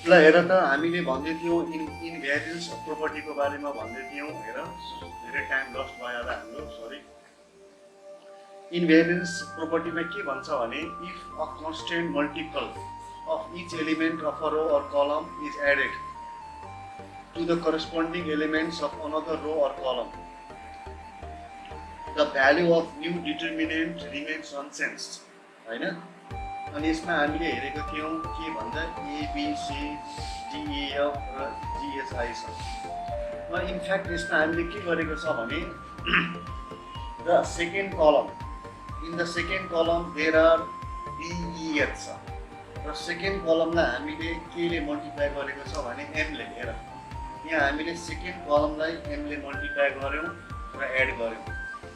ल हेर त हामीले भन्दै थियौँ इनभ्यारियन्स प्रोपर्टीको बारेमा भन्दै थियौँ। हेर धेरै टाइम लस्ट भयो होला हाम्रो, सरी। इनभ्यारियन्स प्रोपर्टीमा के भन्छ भने if a constant multiple of each element of a row or column is added to the corresponding elements of another row or column, the value of new determinant remains unchanged. होइन, अनि यसमा हामीले हेरेको थियौँ के भन्दा ABCDEF र GHI छ। र इनफ्याक्ट यसमा हामीले के गरेको छ भने द सेकेन्ड कलम, इन द सेकेन्ड कलम देयर आर DEF छ, र सेकेन्ड कलमलाई हामीले केले मल्टिप्लाई गरेको छ भने एमले। हेर यहाँ हामीले सेकेन्ड कलमलाई एमले मल्टिप्लाई गऱ्यौँ र एड गऱ्यौँ,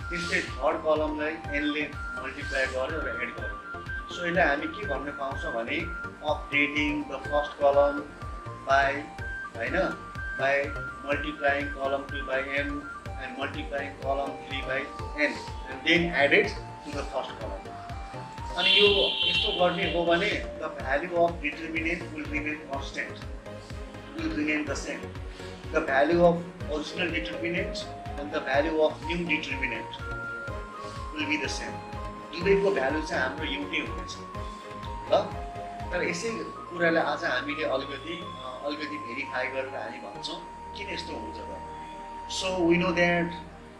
त्यस्तै थर्ड कलमलाई एनले मल्टिप्लाई गऱ्यौँ र एड गऱ्यौँ। सो यसलाई हामी के भन्न पाउँछ भने updating the first column by, होइन, by multiplying column 2 by m and multiplying column 3 by n and then added to the first column. अनि यो यस्तो गर्ने हो भने the value of determinant will remain constant, will remain the same. The value of original determinant and the value of new determinant will be the same. दुवैको value चाहिँ हाम्रो एउटै हुनेछ ल। तर यसै कुरालाई आज हामीले अलिकति भेरिफाई गरेर हामी भन्छौँ किन यस्तो हुन्छ त। So we know that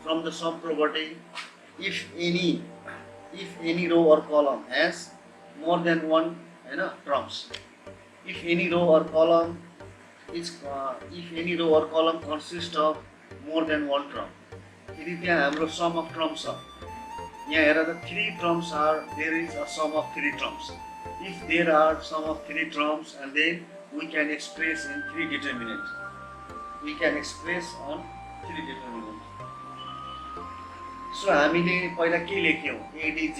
from the sum property if any row or column has more than one, होइन, terms, if any row or column consist of more than one term, यदि त्यहाँ हाम्रो सम अफ टर्म्स छ, यहाँ हेर त 3 terms are, there is a sum of 3 terms. If there are sum of 3 terms, and then we can express in 3 determinants. We can express on 3 determinants. So हामीले पहिला के लेख्यौँ ADG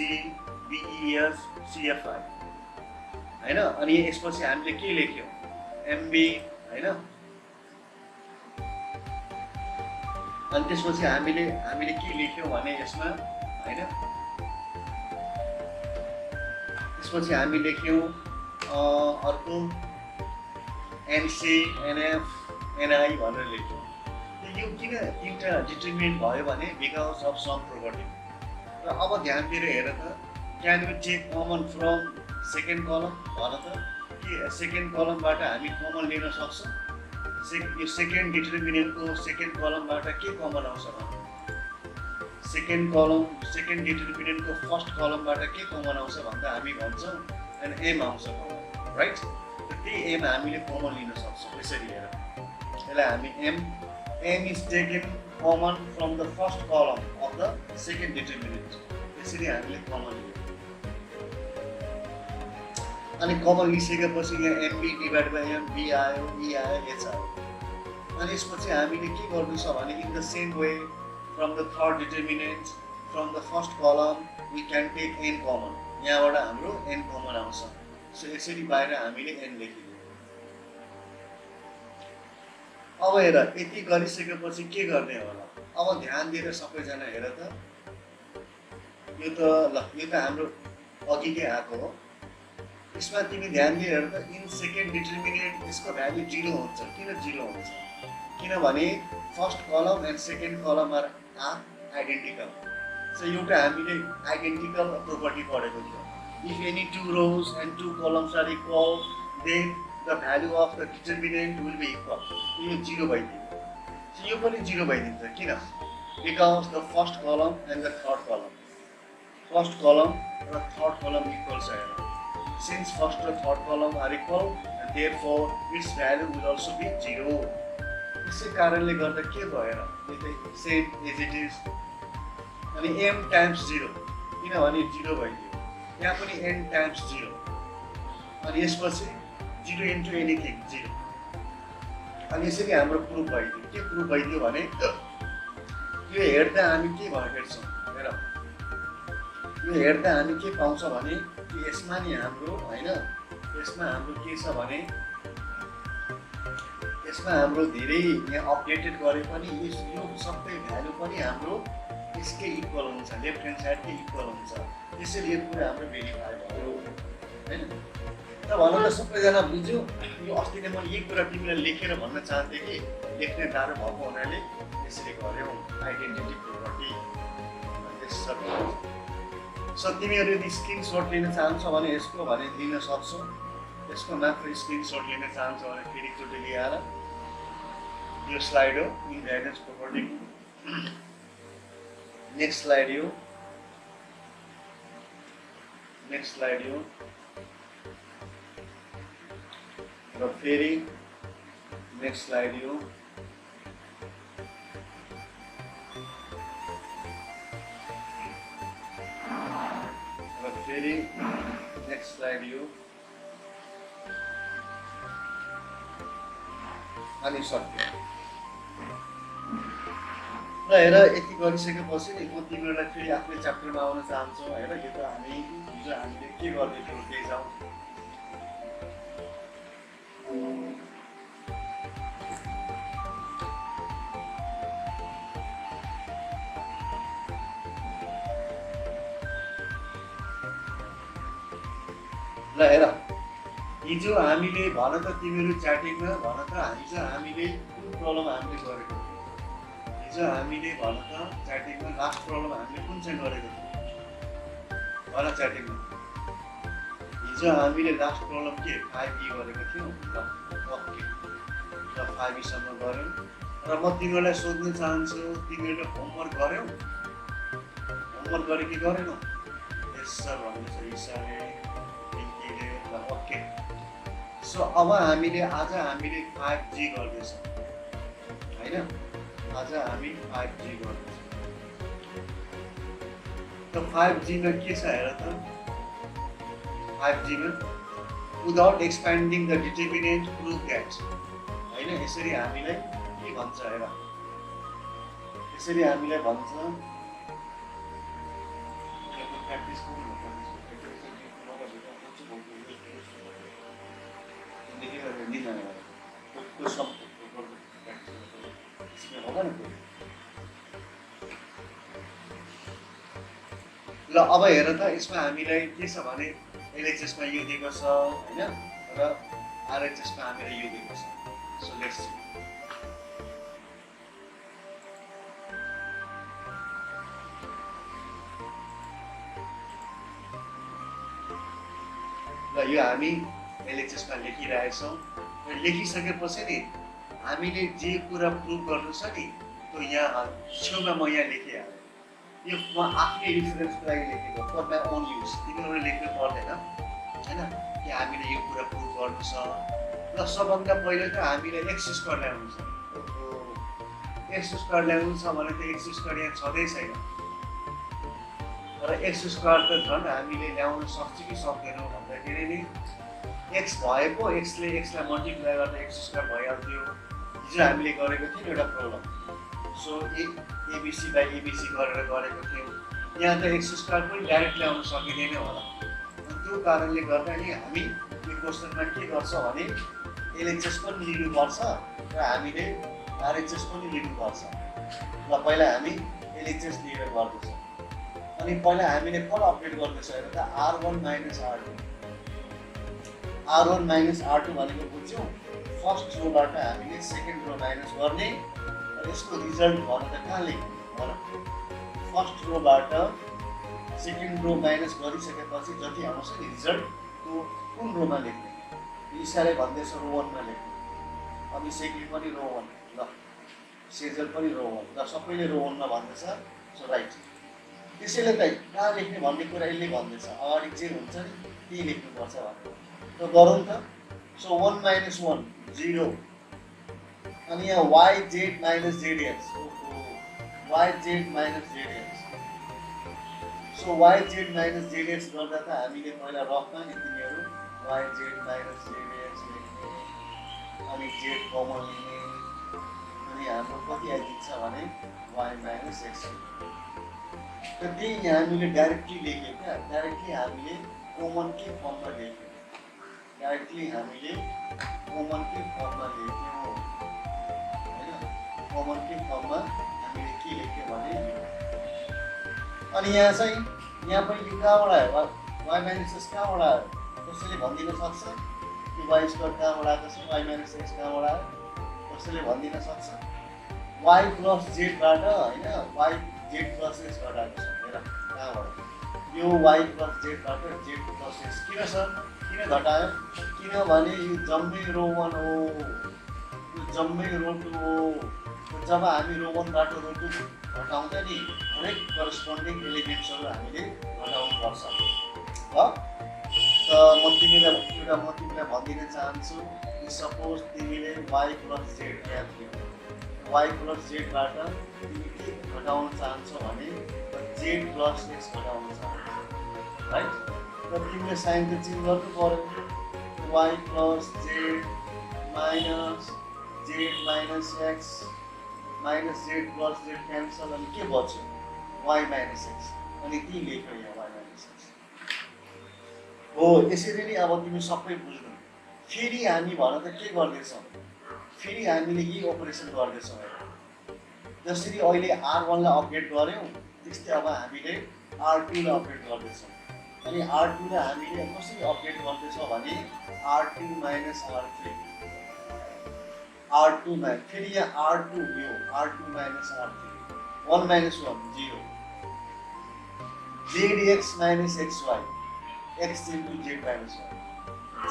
BES CFI, होइन, अनि यसपछि हामीले के लेख्यौँ MB, होइन, अनि त्यसपछि हामीले के लेख्यौँ भने यसमा, होइन, त्यसपछि हामी लेख्यौँ अर्को NC NF NI भनेर लेख्यौँ। यो किन 3टा डिटर्मिनेन्ट भयो भने बिकज अफ सम प्रोपर्टी। र अब ध्यान दिएर हेर त, can we take common from second column भन त, के सेकेन्ड कलमबाट हामी कमन लिन सक्छौँ? यो सेकेन्ड डिटर्मिनेन्टको सेकेन्ड कलमबाट के कमन आउँछ भने सेकेन्ड डिटर्मिनेन्टको फर्स्ट कलमबाट के कमन आउँछ भन्दा हामी भन्छौँ एन्ड एम आउँछ कमन, राइट। त्यही एम हामीले कमन लिन सक्छौँ। यसरी हेर, यसलाई हामी m is taken common from the first column of the second determinant, यसरी हामीले कमन लियौँ। अनि कमन लिइसकेपछि यहाँ m b divide by m, b आयो, ई आयो, एच आयो। अनि यसपछि हामीले के गर्नु छ भने in the same way from the third determinant, from the first column we can take n common, यहाँबाट हाम्रो n common आउँछ। सो यसरी बाहिर हामीले n लेखिदियौँ। अब हेर यति गरिसकेपछि के गर्ने होला, अब ध्यान दिएर सबैजना हेर त, यो त हाम्रो अघिकै आएको हो। यसमा तिमी ध्यान दिएर हेर त, इन सेकेन्ड डिटर्मिनेन्ट यसको भ्यालु 0 हुन्छ। किन 0 हुन्छ? किनभने फर्स्ट कलम एन्ड सेकेन्ड कलम आर आइडेन्टिकल। सो एउटा हामीले आइडेन्टिकल प्रोपर्टी पढेको थियो, if any 2 rows and 2 columns are equal, then the value of the determinant will be equal. यो 0 भइदियो। सो यो पनि 0 भइदिन्छ। किन? Because the first column and the third column, first column र थर्ड कलम इक्वल छ। सिन्स फर्स्ट र third column are equal, and therefore its value will also be 0। यसै कारणले गर्दा के भयो र, सेम एज इट इज। अनि m टाइम्स 0, किनभने 0 भइदियो। यहाँ पनि n टाइम्स 0, अनि यसपछि 0 इन्टु एनिथिङ 0। अनि यसरी हाम्रो प्रुफ भइदियो। के प्रुफ भइदियो भने यो हेर्दा हामी के हेर्छौँ, हेर यो हेर्दा हामी के पाउँछ भने यसमा नि हाम्रो, होइन, यसमा हाम्रो के छ भने यसमा हाम्रो धेरै यहाँ अपडेटेड गरे पनि यो सबै भ्यालु पनि हाम्रो यसकै इक्वल हुन्छ, लेफ्ट ह्यान्ड साइडकै इक्वल हुन्छ। त्यसैले यो कुरा हाम्रो भेरिफाई भयो, होइन। त भन त सबैजना बुझ्यो। यो अस्ति नै मैले यही कुरा तिमीलाई लेखेर भन्न चाहन्थेँ कि लेख्ने गाह्रो भएको हुनाले यसरी गऱ्यौँ। आइडेन्टिटी प्रोपर्टी सो तिमीहरू यदि स्क्रिनसट लिन चाहन्छौ भने यसको भने लिन सक्छौ। यसको मात्र स्क्रिनसट लिन चाहन्छौ भने फेरि एकचोटि लिएर यो स्लाइड हो इनहेरिटेन्स प्रोपर्टी। नेक्स्ट स्लाइड यो र फेरि नेक्स्ट स्लाइड यो र फेरि नेक्स्ट स्लाइड यो अनि सक्यो। र हेर यति गरिसकेपछि नि म तिमीहरूलाई फेरि आफ्नै च्याप्टरमा आउन चाहन्छु। हेर यो त हामीले के गर्दै थियौँ त्यही जाउँ। ल हेर हिजो हामीले भन त तिमीहरू च्याटिङमा भन त हामीले कुन प्रब्लम हामीले गरेको थियौँ। हिजो हामीले भन त च्याटिङमा लास्ट प्रब्लम हामीले कुन चाहिँ गरेको थियौँ भन च्याटिङमा। हिजो हामीले लास्ट प्रब्लम के 5E गरेको थियौँ। ओके ल 5E सम्म गऱ्यौँ। र म तिमीहरूलाई सोध्न चाहन्छु तिमीहरूले होमवर्क गऱ्यौ? होमवर्क गरे कि गरेनौ? यस सर भन्दैछ ईशाले पिङ्कीले। ल ओके सो अब हामीले आज 5G गर्दैछौँ होइन। आज हामी 5G गर्दैछौँ। त 5G मा के छ हेर त। 5G मा without expanding the determinant prove that होइन। यसरी हामीलाई के भन्छ हेर। यसरी हामीलाई भन्छ प्र्याक्टिस ल अब हेर त यसमा हामीलाई के छ भने एलएचएसमा यो दिएको छ होइन र आरएचएसमा हामीलाई यो दिएको छ। So let's see. ल यो हामी एलएचएसमा लेखिरहेछौँ र लेखिसकेपछि नि हामीले जे कुरा प्रुभ गर्नु छ नि त्यो यहाँ छेउमा म यहाँ लेखिहालेँ। यो म आफ्नै रिफरेन्सको लागि लेखेको फर माई ओन युज। तिमीहरूले लेख्नु पर्दैन होइन कि हामीले यो कुरा प्रुभ गर्नु छ। र सबभन्दा पहिले त हामीले एक्स स्क्वायर ल्याउनु छ। एक्स स्क्वायर ल्याउनु छ भने त एक्स स्क्वायर यहाँ छँदै छैन। र एक्स स्क्वायर त झन् हामीले ल्याउन सक्छ कि सक्दैनौँ भन्दाखेरि नि एक्स भएको एक्सलाई मल्टिप्लाई गर्दा एक्स स्क्वायर भइहाल्थ्यो। हिजो हामीले गरेको थियौँ एउटा problem. So ABC by ABC गरेर गरेको थियौँ। यहाँ त एक्स स्क्वायर पनि डाइरेक्ट ल्याउन सकिँदैन होला। त्यो कारणले गर्दा नि हामी यो क्वेसनमा के गर्छ भने एलएचएस पनि लिनुपर्छ र हामीले आरएचएस पनि लिनुपर्छ। ल पहिला हामी एलएचएस लिएर गर्दैछौँ। अनि पहिला हामीले कल अपडेट गर्दैछौँ हेर त R1 - R2। R1 - R2 भनेको बुझ्यौँ। फर्स्ट रोबाट हामीले सेकेन्ड रो माइनस गर्ने र यसको रिजल्ट भन त कहाँ लेख्ने भन। फर्स्ट रोबाट सेकेन्ड रो माइनस गरिसकेपछि जति आउँछ नि रिजल्ट त्यो कुन रोमा लेख्ने। ईशाले भन्दैछ रो 1 मा लेख्ने। अभिषेकले पनि रो 1 ल सेजल पनि रो 1 ल सबैले रो 1 मा भन्दैछ। सो राइट त्यसैले त कहाँ लेख्ने भन्ने कुरा यसले भन्दैछ। अगाडि जे हुन्छ नि त्यही लेख्नुपर्छ भनेर। त गरौँ त। सो 1 - 1 0 अनि यहाँ yz - zx yz - zx। So yz - zx गर्दा त हामीले पहिला रफमा नि तिमीहरू yz - zx लेख्ने अनि z कमन लिने अनि हाम्रो कति आइदिन्छ भने y - x। त त्यही हामीले डाइरेक्टली लेख्यौँ क्या। डाइरेक्टली हामीले कमन के फर्ममा लेख्यौँ। डाइरेक्टली हामीले कमन के फर्ममा लेख्यौँ होइन। कमन के फर्ममा हामीले के लेख्यौँ भने अनि यहाँ चाहिँ यहाँ पनि यो कहाँबाट आयो y - x कहाँबाट आयो। त कसैले भनिदिन सक्छ कि y स्क्वायर कहाँबाट आएको छ, y माइनस x कहाँबाट आयो? कसैले भनिदिन सक्छ? y प्लस जेडबाट होइन, y जेड प्लस एक्सबाट आएको छ। हेर कहाँबाट यो y प्लस जेडबाट जेड प्लस एक्स किन छ? किन घटायो? किनभने यो जम्मै रो 1 हो, यो जम्मै रो 2 हो। जब हामी रो 1 बाट रो 2 घटाउँदा नि हरेक करस्पोन्डिङ एलिमेन्ट्सहरू हामीले घटाउनु पर्छ। ल त म तिमीलाई भनिदिन चाहन्छु कि सपोज तिमीले y प्लस जेड याद लियौ, y प्लस जेडबाट तिमी के घटाउन चाहन्छौ भने जेड प्लस एक्स घटाउन चाहन्छौ, राइट? र तिमीले साइन त चेन्ज गर्नु पर्यो, y plus Z minus Z minus x minus Z plus Z cancel, अनि के बच्यो? y माइनस एक्स, अनि त्यही लेख्यो यहाँ y माइनस एक्स हो। यसरी नै अब तिमी सबै बुझ्नु। फेरि हामी भन त के गर्दैछौँ? फेरि हामीले यही अपरेसन गर्दैछौँ। जसरी अहिले R1 लाई अपडेट गऱ्यौँ त्यस्तै अब हामीले R2 लाई अपडेट गर्दैछौँ। अनि R2 लाई हामीले कसरी अपडेट गर्दैछौँ भने R2 minus R3, R2 minus फेरि यहाँ R2 यो R2 minus R3, 1 minus 1 0, ZX minus XY x into z minus 1,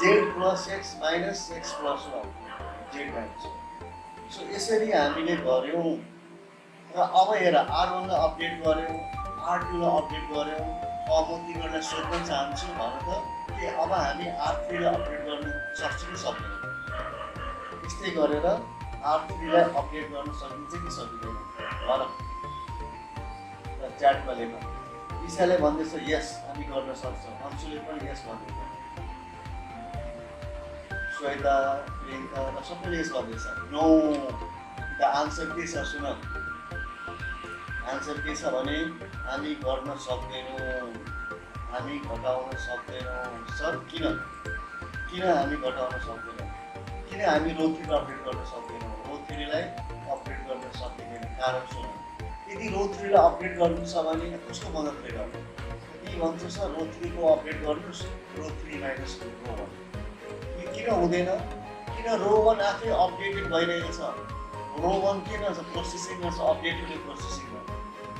z plus x minus x plus 1, z minus 1. So यसरी हामीले गर्यौँ। र अब हेर R1 लाई अपडेट गर्यौँ, R2 लाई अपडेट गर्यौँ। अब म तिमीहरूलाई सोध्न चाहन्छु भन त के अब हामी R3 लाई अपडेट गर्न सक्छौँ कि सक्दैनौँ? यस्तै गरेर R3 लाई अपडेट गर्न सकिन्छ कि सकिँदैन भन? र च्याटमा लेख। ईशाले भन्दैछ यस हामी गर्न सक्छौँ, अंशुले पनि यस भन्दैछ, श्वेता प्रियङ्का र सबैले यस भन्दैछ। नो, द आन्सर के छ सुन, आन्सर के छ भने हामी गर्न सक्दैनौँ, हामी घटाउन सक्दैनौँ। सर किन हामी घटाउन सक्दैनौँ? किन हामी रो 3 अपडेट गर्न सक्दैनौँ? रो 3 लाई अपडेट गर्न सकिँदैन। कारण सुन, यदि रो 3 लाई अपडेट गर्नु छ भने कसको मद्दतले गर्नु? के भन्छ सर रो 3 को अपडेट गर्नुस्, रो 3 माइनस रो 1। यो किन हुँदैन? किन रो 1 आफै अपडेटेड भइरहेको छ। रो 1 किन छ? प्रोसेसिङमा छ, अपडेट हुने प्रोसेसिङमा।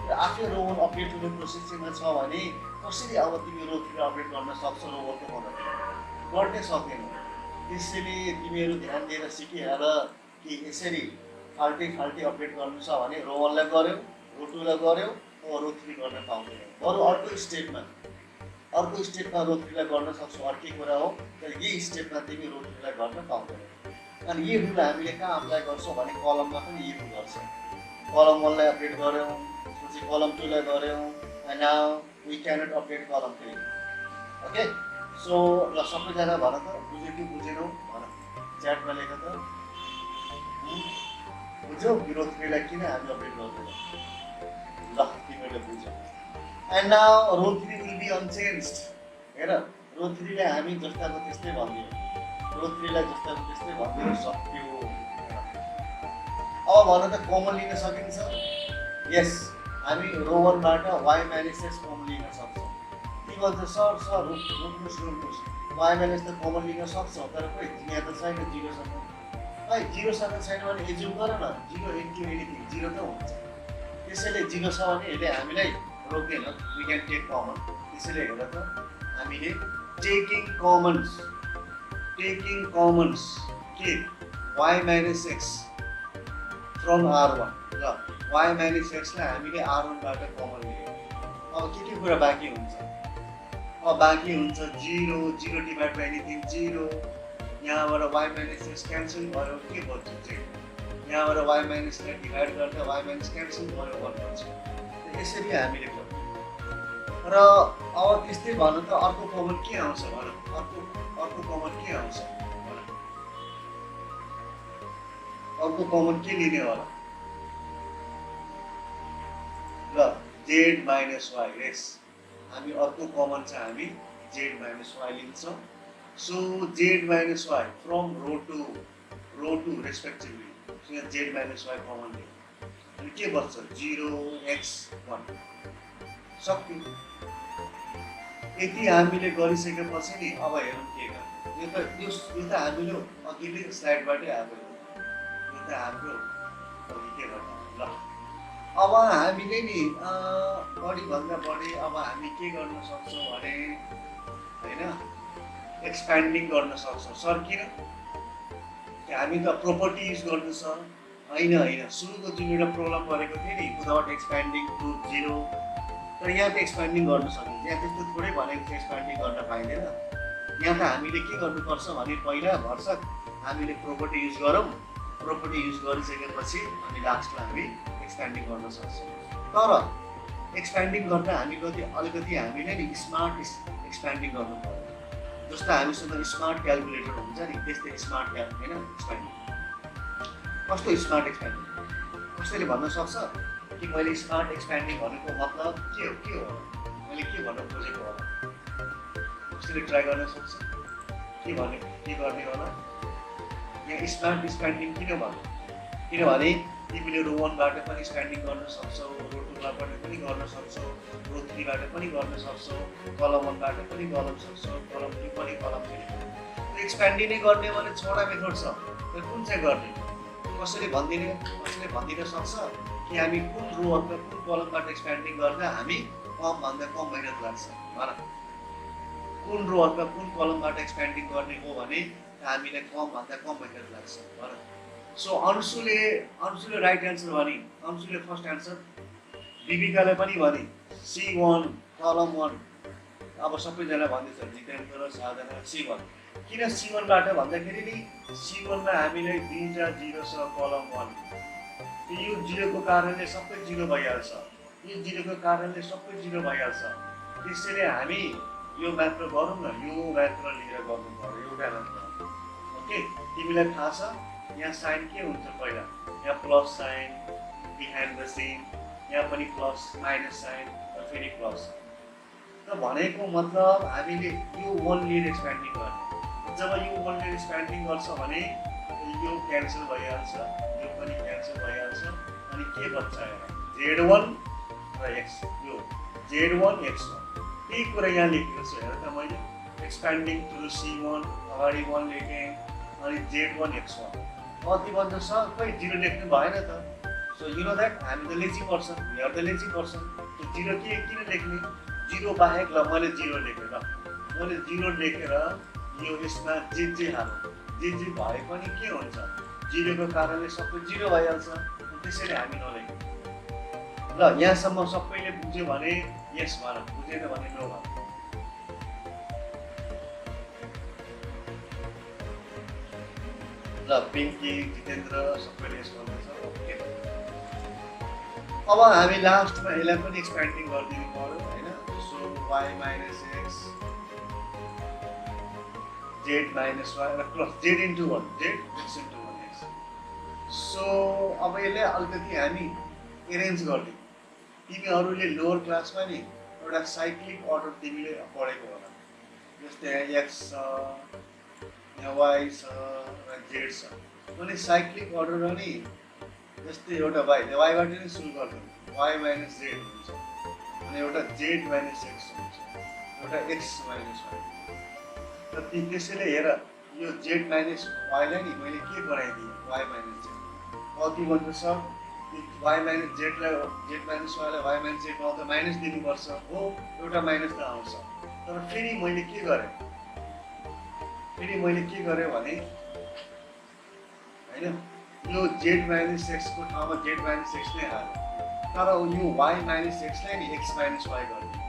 र आफै रो 1 अपडेट हुने प्रोसेसिङमा छ भने कसरी अब तिमी रो 3 अपडेट गर्न सक्छौ रो 1 को मद्दतले? गर्नै सक्दैनौ। त्यसैले तिमीहरू ध्यान दिएर सिकिहाल कि यसरी फाल्टी अपडेट गर्नु छ भने रो 1 लाई गर्यौ, रो 2 लाई गर्यौ, अब रो 3 गर्न पाउँदैन। बरु अर्को स्टेपमा रो 3 लाई गर्न सक्छौ, अर्कै कुरा हो। तर यही स्टेपमा तिमी रो 3 लाई गर्न पाउँदैन। अनि यही रुल हामीले कहाँ अप्लाई गर्छौँ भने कलममा पनि यही रुल गर्छ। कलम 1 लाई अपडेट गर्यौँ, त्यसपछि कलम 2 लाई गर्यौँ, and now we cannot update column 3। Okay, so ल सबैजना भन त बुझ्यो कि बुझेनौ भन, च्याटमा लेख त। बुझ्यौ रो 3 लाई किन हामी अपडेट गर्दैनौँ? ल तिमीहरूले बुझ्यौ। And now row 3 will be unchanged. हेर रो 3 लाई हामी जस्ताको त्यस्तै भनिदियौँ, रो 3 लाई जस्ताको त्यस्तै भनिदिनु सक्यो। अब भन त कमन लिन सकिन्छ? यस, हामी रो 1 बाट y माइनस x कमन लिन सक्छौँ। के भन्छ सर रुक्नुस् y माइनस त कमन लिन सक्छौँ, तर खोइ यहाँ त छैन 0 सँग। भाइ 0 सँग छैन भने एज्युम गर न 0 इन्टु एनिथिङ 0 त हुन्छ। त्यसैले 0 छ भने यसले हामीलाई रोक्दैन, वी क्यान टेक कमन। त्यसैले हेर त हामीले टेकिङ कमन्स के y minus x from R1। ल y माइनस x लाई हामीले R1 बाट कमन लियौँ। अब के कुरा बाँकी हुन्छ? अब बाँकी हुन्छ 0 डिभाइड बाइ एनिथिङ 0। यहाँबाट y माइनस x क्यान्सल भयो, के बच्यो z। यहाँबाट y माइनस लाई डिभाइड गर्दा y माइनस क्यान्सल भयो 1 बच्यो। यसरी हामीले गर्छौँ। र अब त्यस्तै भन्नु त अर्को कमन के आउँछ भन? अर्को कमन के आउँछ भन? अर्को कमन के लिने होला? ल z माइनस y। यस, हामी अर्को कमन चाहिँ हामी z माइनस y लिन्छौँ। So z minus y from row 2 respectively. So यहाँ z माइनस y कमन लियौँ, अनि के बच्छ 0x1 सक्यो। यति हामीले गरिसकेपछि नि अब हेरौँ के गर्ने। यो त हामीले अघिल्लै स्लाइडबाटै आएको यो त हाम्रो अघि के गर्नु ल अब हामीले नि बढीभन्दा बढी अब हामी के गर्न सक्छौँ भने होइन एक्सप्यान्डिङ गर्न सक्छौँ। सर किन हामी त प्रोपर्टी युज गर्नु छ होइन सुरुको जुन एउटा प्रब्लम गरेको थिएँ नि विदाउट एक्सप्यान्डिङ टु जिरो, तर यहाँ त एक्सप्यान्डिङ गर्न सकिन्छ। यहाँ त्यस्तो थोरै भनेको चाहिँ एक्सप्यान्डिङ गर्न पाइँदैन। यहाँ त हामीले के गर्नुपर्छ भने पहिला भर्सक हामीले प्रोपर्टी युज गरौँ, प्रोपर्टी युज गरिसकेपछि अनि लास्टमा हामी एक्सप्यान्डिङ गर्न सक्छौँ। तर एक्सप्यान्डिङ गर्दा हामी अलिकति हामीले नि स्मार्ट एक्सप्यान्डिङ गर्नु पर्यो। जस्तो हामीसँग स्मार्ट क्यालकुलेटर हुन्छ नि त्यस्तै स्मार्ट होइन एक्सप्यान्डिङ। कस्तो स्मार्ट एक्सप्यान्डिङ कसैले भन्न सक्छ कि मैले स्मार्ट एक्सप्यान्डिङ भनेको मतलब के हो मैले के भन्न खोजेको होला? कसैले ट्राई गर्न सक्छ के गर्ने होला? यहाँ स्मार्ट एक्सप्यान्डिङ किन भन्नु? किनभने तिमीले रो 1 बाट पनि एक्सप्यान्डिङ गर्न सक्छौ, रो 2 बाट पनि गर्न सक्छौ, रो 3 बाट पनि गर्न सक्छौ, कलम 1 बाट पनि गर्न सक्छौ, कलम 2 पनि कलम 3 एक्सप्यान्डिङ नै गर्ने भने 6वटा मेथड छ। तर कुन चाहिँ गर्ने? कसैले भनिदिन सक्छ कि हामी कुन रो अथवा कुन कलमबाट एक्सप्यान्डिङ गर्दा हामी कमभन्दा कम मेहनत लाग्छ भन? कुन रो अथवा कुन कलमबाट एक्सप्यान्डिङ गर्ने हो भने हामीलाई कमभन्दा कम मेहनत लाग्छ भन? सो अंशुले राइट एन्सर भने, अंशुले फर्स्ट एन्सर, दीपिकाले पनि भने C1 कलम 1। अब सबैजना भन्दैछ जितेन्द्र साधना C1। किन C1 बाट भन्दाखेरि नि C1 मा हामीले 2टा 0 छ कलम 1। यो 0 को कारणले सबै 0 भइहाल्छ, यो 0 को कारणले सबै 0 भइहाल्छ। त्यसैले हामी यो मात्र गरौँ न, यो मात्र लिएर गर्नु पर्यो एउटा मात्र। ओके, तिमीलाई थाहा छ यहाँ साइन के हुन्छ? पहिला यहाँ plus sign behind the sign, यहाँ पनि प्लस माइनस साइन र फेरि प्लस। त भनेको मतलब हामीले यो 1 लिएर एक्सप्यान्डिङ गर्ने। जब यो 1 लिएर एक्सप्यान्डिङ गर्छ भने यो क्यान्सल भइहाल्छ, यो पनि क्यान्सल भइहाल्छ, अनि के बच्छ Z1 र X, यो Z1 X1 त्यही कुरा यहाँ लेखेको छु। हेर त मैले एक्सप्यान्डिङ टु C1 अगाडि 1 लेखेँ अनि Z1 X1 कति बन्छ सर? खोइ 0 लेख्नु भएन त। सो यु नो द्याट हामी त lazy person, we are the lazy person. त्यो 0 किन लेख्ने? 0 बाहेक ल मैले 0 लेखेँ ल, मैले 0 लेखेर यो यसमा जे हाल्नु, जे भए पनि के हुन्छ? 0 को कारणले सबै 0 भइहाल्छ, त्यसैले हामी नलेख्नु ल। यहाँसम्म सबैले बुझ्यो भने यस भन, बुझेन भने नो भन। ल पिङ्की जितेन्द्र सबैले यस भन्दैछ। ओके, अब हामी लास्टमा यसलाई पनि एक्सप्यान्डिङ गरिदिनु पर्यो होइन? So y minus x z minus y र plus z into 1 z x into 1x। So अब यसलाई अलिकति हामी एरेन्ज गरिदिउँ। तिमीहरूले लोवर क्लासमा नि एउटा साइक्लिक अर्डर तिमीले पढेको होला, जस्तै यहाँ x छ, यहाँ y छ र z छ। अनि साइक्लिक अर्डर अनि जस्तै एउटा yबाट नै सुरु गर्छौँ, y माइनस z हुन्छ, अनि एउटा z माइनस x हुन्छ, एउटा x माइनस y। र त्यसैले हेर यो z माइनस y लाई नि मैले के बनाइदिएँ? y minus z। कति बन्छ सर? y माइनस z लाई z माइनस y लाई y माइनस z मा त माइनस दिनुपर्छ हो, एउटा माइनस त आउँछ। तर फेरि मैले के गरेँ भने होइन यो z माइनस x को ठाउँमा z माइनस x नै हाल्यो, तर यो y माइनस x लाई नि x माइनस y गरिदियो।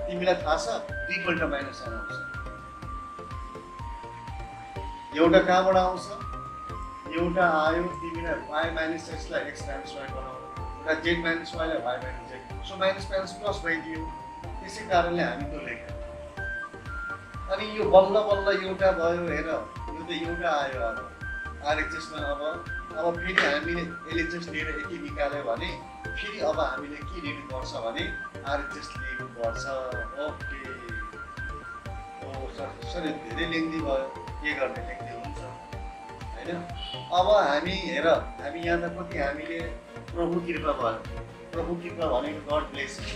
तिमीलाई थाहा छ दुईपल्ट माइनस साइन आउँछ। एउटा कहाँबाट आउँछ? एउटा आयो तिमीलाई y माइनस x लाई x माइनस y बनाउनु, एउटा z माइनस y लाई y minus z। So minus minus plus भइदियो, त्यसै कारणले हामी त्यो लेख्यौँ। अनि यो बल्ल एउटा भयो, हेर यो त एउटा आयो। अब RHS मा अब फेरि हामीले LHS लिएर यति निकाल्यो भने फेरि अब हामीले के लिनुपर्छ भने RHS लिनुपर्छ। ओके, ओ सर धेरै लेन्दी भयो, के गर्ने लेख्दै हुन्छ होइन? अब हामी हेर हामी यहाँ त कति हामीले प्रभु कृपा भयो। प्रभु कृपा भनेको गड ब्लेसिङ।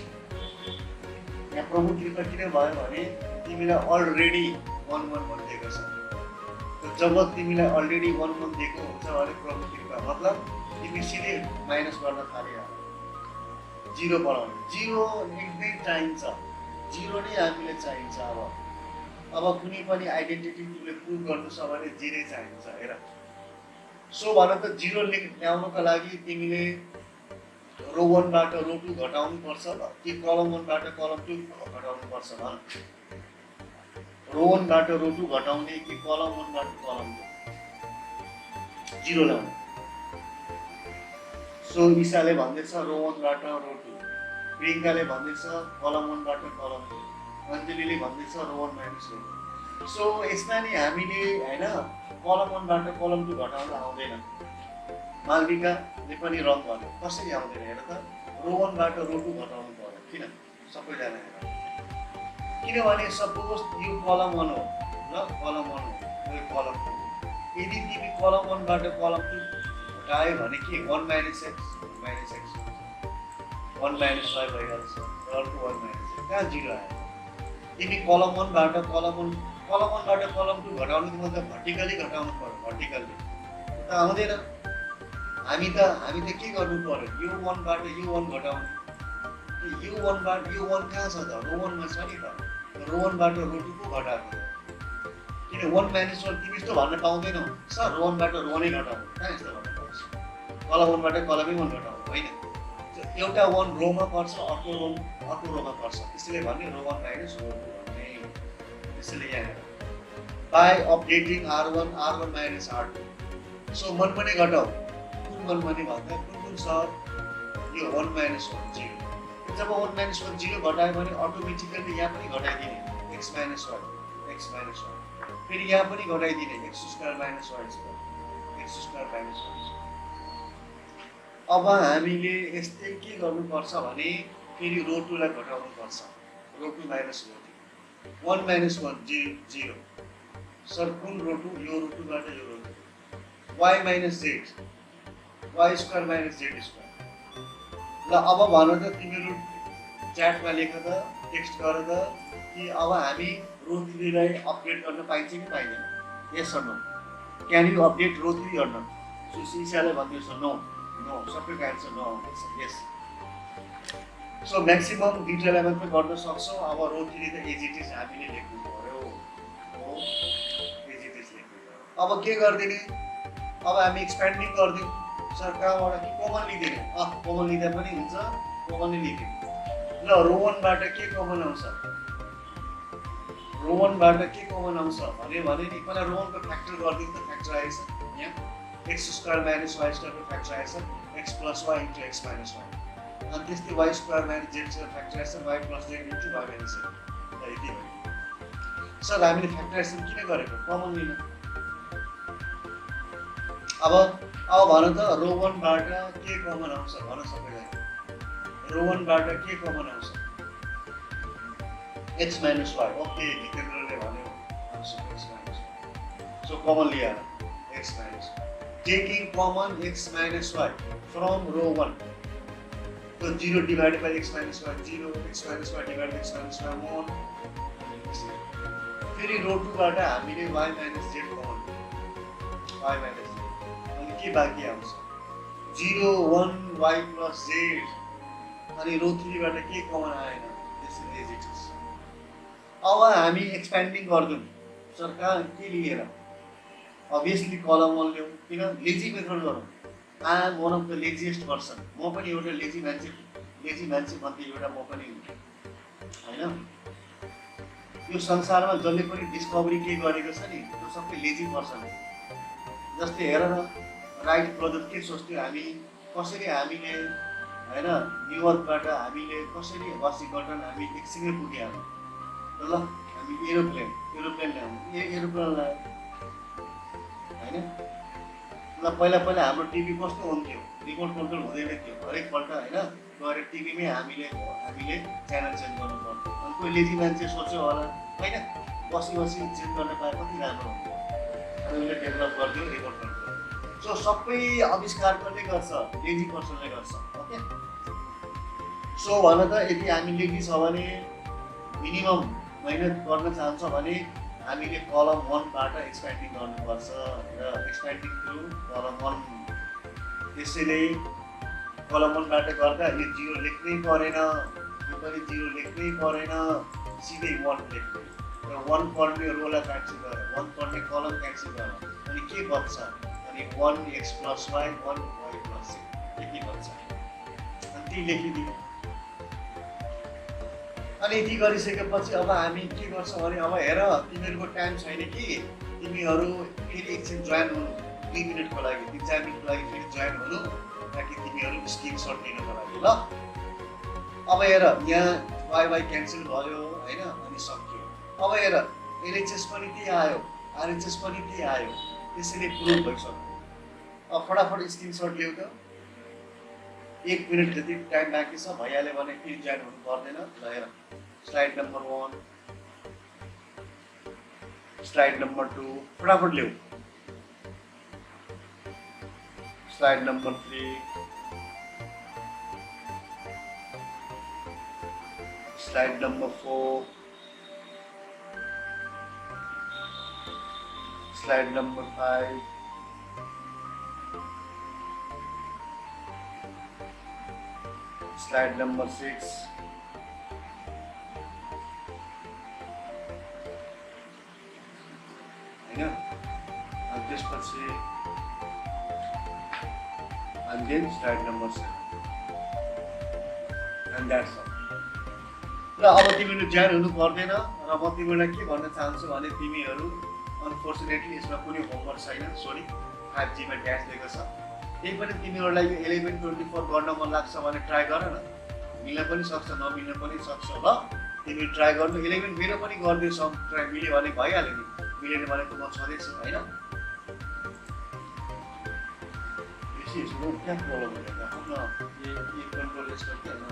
यहाँ प्रभु कृपा किन भयो भने तिमीलाई अलरेडी 1 1 1 दिएको छ। जब तिमीलाई अलरेडी 1 1 दिएको हुन्छ भने प्रवृत्तिका मतलब तिमी सिधै माइनस गर्न थालिहाल्यो, 0 बनाउने। 0 एकदमै चाहिन्छ, 0 नै हामीले चाहिन्छ। अब कुनै पनि आइडेन्टिटी तिमीले प्रुभ गर्नु छ भने 0 चाहिन्छ। हेर, सो भन त 0 ल्याउनको लागि तिमीले रो 1 बाट रो 2 घटाउनु पर्छ कि कलम 1 बाट कलम 2 घटाउनु पर्छ भन। रो 1 बाट रो 2 घटाउने कि कलम 1 बाट कलम 2? 0 ल्याउने। सो ईशाले भन्दैछ रो 1 बाट रो 2, प्रियङ्काले भन्दैछ कलम 1 बाट कलम 2, अञ्जलीले भन्दैछ रो 1 माइनस रो 2। सो यसमा नि हामीले हैन कलम 1 बाट कलम 2 घटाउन आउँदैन। मालविकाले पनि रङ गर्यो, कसरी आउँदैन हेर त। रो 1 बाट रो 2 घटाउनु पर्यो। किन? सबैजना हेर, किनभने सपोज यो कलम 1 हो ल, कलम 1 हो, यो कलम 2। यदि तिमी कलम 1 बाट कलम 2 घटायो भने के 1 माइनस एक्स 1 माइनस वाइ भइहाल्छ। र अर्को 1 माइनस एक्स कहाँ 0 आयो? तिमी कलम 1 बाट कलम 1 बाट कलम 2 घटाउनुको मतलब भर्टिकली घटाउनु पर्यो, भर्टिकली त आउँदैन। हामी त के गर्नु पर्यो? यो 1 बाट यो 1 घटाउनु। यो 1 बाट यो 1 कहाँ छ त? रो 1 मा छ नि त। रो 1 बाट रो 2 को घटाएको। किन 1 माइनस 1 तिमी यस्तो भन्न पाउँदैनौ सर रो 1 बाट रो 1 नै घटाउनु, कहाँ यस्तो भन्न पाउँछ? कलम 1 बाट कलमै 1 घटाउनु होइन। एउटा 1 रोमा पर्छ, अर्को रोमा पर्छ, त्यसैले भन्ने रो 1 माइनस रो 2 भन्ने। त्यसैले यहाँ by updating R1 minus R2। So मनमनै घटाउ। कुन मनमनै भन्दा कुन छ? यो 1 माइनस 1 0। जब 1 माइनस 1 0 घटायो भने अटोमेटिकली यहाँ पनि घटाइदिने x माइनस y। फेरि यहाँ पनि घटाइदिने x square minus y square. अब हामीले यस्तै के गर्नुपर्छ भने फेरि रो 2 लाई घटाउनु पर्छ। रो 2 माइनस रो 2, 1 माइनस 1 0। सर कुन रो 2? यो रो 2 बाट यो रो 2। y minus z, y square minus z square. ल अब भन त तिमीहरू च्याटमा लेख त, टेक्स्ट गर त कि अब हामी रो 3 लाई अपडेट गर्न पाइन्छ कि पाइँदैन? Yes or no? Can you update row 3 or not? सुशीलाले भन्दैछ नो। सबैको एन्सर नो आउँदैछ। यस। सो म्याक्सिमम डिटेल एमाउन्टमै गर्न सक्छौँ। अब रो 3 त एज इट इज हामीले लेख्नु पर्यो। एज इट इज लेख्नु पर्यो। अब के गरिदिने? अब हामी एक्सप्यान्डिङ गरिदिउँ। सर कहाँबाट कि कमन लिदिने? कमन लिँदा पनि हुन्छ, कमन नै लिदिउँ। ल रो 1 बाट के कमन आउँछ? रो 1 बाट के कमन आउँछ भने नि पहिला रो 1 को फ्याक्टर गरिदिउँ त। फ्याक्टराइजेसन यहाँ x square minus y square को factorization x plus y into x minus y। अनि त्यस्तै y square minus z square factorization y plus z into y minus z। यति हो। सर हामीले फ्याक्टराइजेसन किन गरेको? कमन लिन। अब भन त रो 1 बाट के कमन आउँछ भन सबैलाई। रो 1 बाट के कमन आउँछ? x minus y। ओके, जितेन्द्रले भन्यो answer x minus y। So common लिएर x minus y। Taking common x minus y from row 1. So 0 divided by x minus y 0, x minus y divided by x minus y 1. फेरि row 2 बाट हामीले y minus z common y minus z। अनि के बाँकी आउँछ? 0 1 y plus z। अनि row 3 बाट के कमन आएन? त्यसैले एज इट इज। अब हामी एक्सप्यान्डिङ गर्छौँ। सर कहाँ के लिएर? Obviously कलम 1 ल्याउँ। किन? लेजी मेथड गरौँ। I am one of the laziest person. म पनि एउटा लेजी मान्छे मध्ये एउटा म पनि होइन। यो संसारमा जसले पनि डिस्कभरी के गरेको छ नि त्यो सबै लेजी पर्सन हो। जस्तै हेर न, राइट ब्रदर के सोच्थ्यो? हामीले होइन न्युयोर्कबाट हामीले कसरी वासिङटन हामी एकसँगै पुगिहाल्यौँ ल। हामी एरोप्लेन ल्याउँ, एरोप्लेन ल्यायो होइन। ल पहिला हाम्रो टिभी कस्तो हुन्थ्यो? रिमोट कन्ट्रोल हुँदैन थियो। हरेकपल्ट होइन गएर टिभीमै हामीले च्यानल चेन्ज गर्नु पर्थ्यो। अनि कोही लेजी मान्छे सोच्यो होला होइन, बसी चेन्ज गर्न पाए कति राम्रो हुन्थ्यो। अनि उसले डेभलप गरिदियो रिमोट कन्ट्रोल। सो सबै आविष्कार कसले गर्छ? लेजी पर्सनले गर्छ। ओके। सो भन त यदि हामी लेजी छ भने मिनिमम मेहनत गर्न चाहन्छ भने हामीले कलम 1 बाट एक्सप्यान्डिङ गर्नुपर्छ र एक्सप्यान्डिङ थ्रु कलम 1 त्यसैले कलम 1 बाट गर्दा यो 0 लेख्नै परेन, यो पनि 0 लेख्नै परेन, सिधै 1 लेख्ने र 1 पर्ने रोला क्यान्सल गर, 1 पर्ने कलम क्यान्सल गर, अनि के बच्छ अनि 1x + y 1y + z यति बच्छ। अनि त्यही लेखिदिनु। अनि यति गरिसकेपछि अब हामी के गर्छौँ भने अब हेर तिमीहरूको टाइम छैन कि तिमीहरू फेरि एकछिन जोइन हुनु 2 मिनटको लागि 3-4 मिनटको लागि फेरि जोइन हुनु ताकि तिमीहरू स्क्रिनसट लिनको लागि ल। अब हेर यहाँ y क्यान्सल भयो हैन अनि सक्यो। अब हेर LHS पनि त्यही आयो, RHS पनि त्यही आयो, त्यसैले प्रुभ भइसक्यो। अब फटाफट स्क्रिनसट ल्याउ त। 1 मिनट जति टाइम बाँकी छ भइहाल्यो भने फेरि जोइन हुनु पर्दैन। ल हेर स्लाइड नम्बर 1, स्लाइड नम्बर 2 फटाफट ल्याऊ, slide number 3, slide number 4, slide number 5, slide number 6, हैन अनि त्यसपछि and then slide number 7 and that's all। र अब तिमीहरू ज्यान हुनु पर्दैन र म तिमीहरूलाई के भन्न चाहन्छु भने तिमीहरू अनफोर्चुनेटली यसमा कुनै होमवर्क छैन, सरी 5G मा ड्यास दिएको छ। त्यही पनि तिमीहरूलाई यो 11-24 गर्न मन लाग्छ भने ट्राई गर न, मिल्न पनि सक्छ नमिल्न पनि सक्छ ल। तिमी ट्राई गर्नु 11 मेरो पनि गर्दैछौ, ट्राई मिल्यो भने भइहाल्यो नि, मिलेन भने त म छँदैछु हैन। इसको क्या प्रॉब्लम है ना ये कंट्रोल इसका क्या है ना